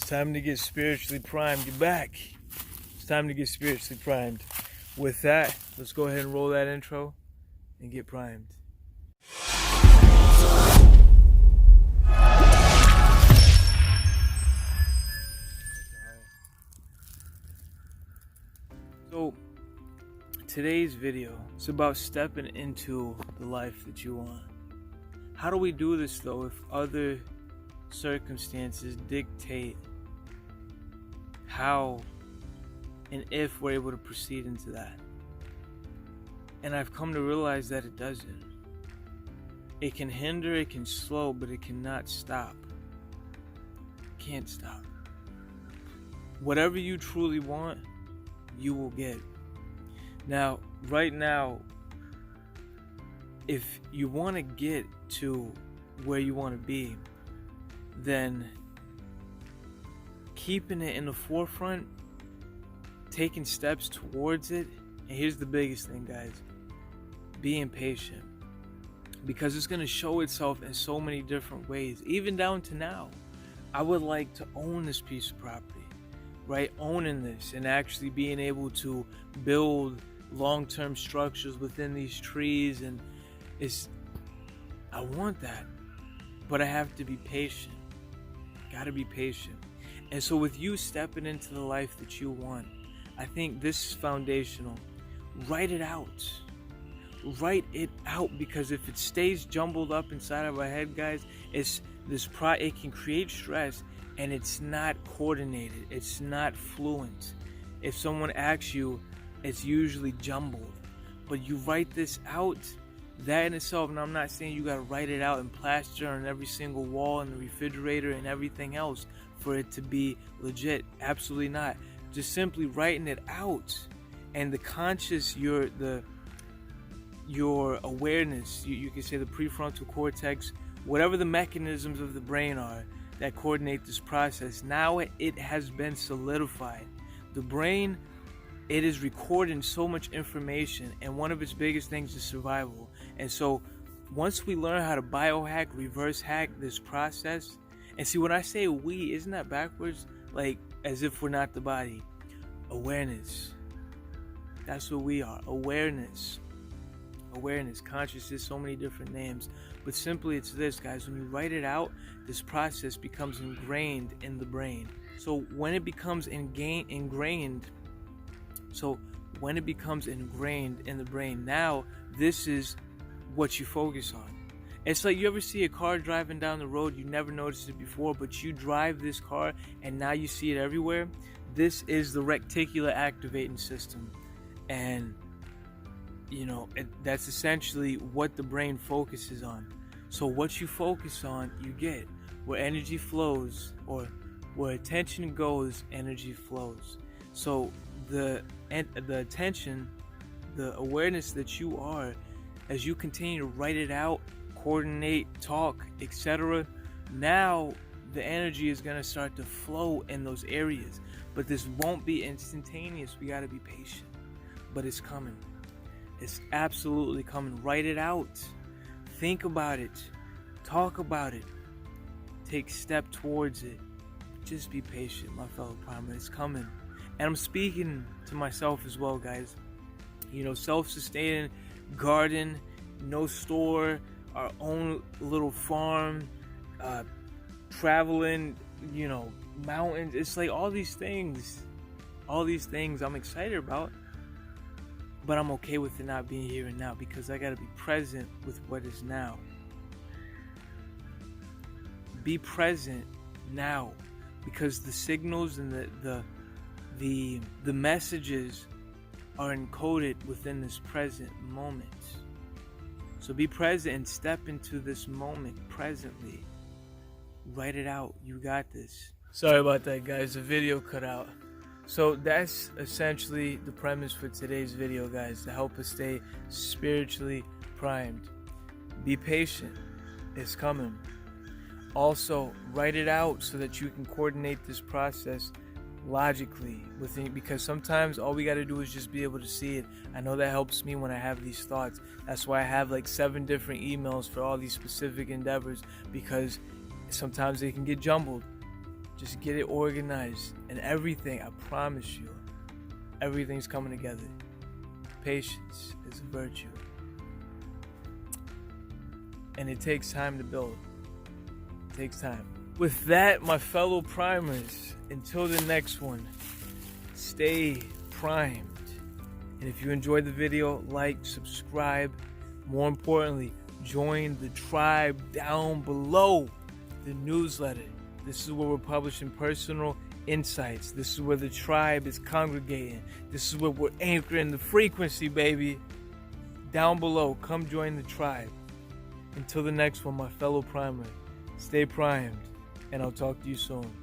It's time to get spiritually primed. You're back. It's time to get spiritually primed. With that, let's go ahead and roll that intro and get primed. So, today's video is about stepping into the life that you want. How do we do this though if other circumstances dictate how and if we're able to proceed into that? And I've come to realize that it doesn't. It can hinder, it can slow, but it cannot stop. It can't stop. Whatever you truly want, you will get. Now, right now, if you want to get to where you want to be, then keeping it in the forefront, taking steps towards it, and here's the biggest thing, guys, being patient, because it's going to show itself in so many different ways, even down to now. I would like to own this piece of property, right? Owning this and actually being able to build long-term structures within these trees, and I want that, but I have to be patient. Gotta be patient. And so with you stepping into the life that you want, I think this is foundational. Write it out. Write it out, because if it stays jumbled up inside of our head, guys, it can create stress, and it's not coordinated. It's not fluent. If someone asks you, it's usually jumbled. But you write this out, that in itself, and I'm not saying you gotta write it out and plaster on every single wall in the refrigerator and everything else for it to be legit. Absolutely not. Just simply writing it out, and the conscious, your awareness, you can say the prefrontal cortex, whatever the mechanisms of the brain are that coordinate this process, now it has been solidified. The brain, it is recording so much information, and one of its biggest things is survival. And so once we learn how to biohack, reverse hack this process, and see, when I say we, isn't that backwards? Like as if we're not the body. Awareness. That's what we are. Awareness. Consciousness, so many different names. But simply it's this, guys. When you write it out, this process becomes ingrained in the brain. So when it becomes ingrained in the brain, now this is what you focus on. It's like, you ever see a car driving down the road, you never noticed it before, but you drive this car and now you see it everywhere. This is the reticular activating system. And that's essentially what the brain focuses on. So what you focus on, you get. Where energy flows, or where attention goes, energy flows. So the attention, the awareness that you are, as you continue to write it out, coordinate, talk, etc., now the energy is going to start to flow in those areas. But this won't be instantaneous. We got to be patient. But it's coming. It's absolutely coming. Write it out. Think about it. Talk about it. Take step towards it. Just be patient, my fellow primer. It's coming. And I'm speaking to myself as well, guys. Self-sustaining, garden, no store, our own little farm, traveling, mountains. It's like all these things I'm excited about, but I'm okay with it not being here and now, because I gotta be present with what is now. Be present now, because the signals and the messages are encoded within this present moment. So be present and step into this moment presently. Write it out. You got this. Sorry about that, guys. The video cut out. So that's essentially the premise for today's video, guys, to help us stay spiritually primed. Be patient. It's coming. Also, write it out so that you can coordinate this process logically within, because sometimes all we got to do is just be able to see it. I know that helps me when I have these thoughts. That's why I have like 7 different emails for all these specific endeavors, because sometimes they can get jumbled. Just get it organized, and everything, I promise you, everything's coming together. Patience is a virtue. And it takes time to build. It takes time. With that, my fellow primers, until the next one, stay primed. And if you enjoyed the video, like, subscribe. More importantly, join the tribe down below, the newsletter. This is where we're publishing personal insights. This is where the tribe is congregating. This is where we're anchoring the frequency, baby. Down below, come join the tribe. Until the next one, my fellow primer, stay primed, and I'll talk to you soon.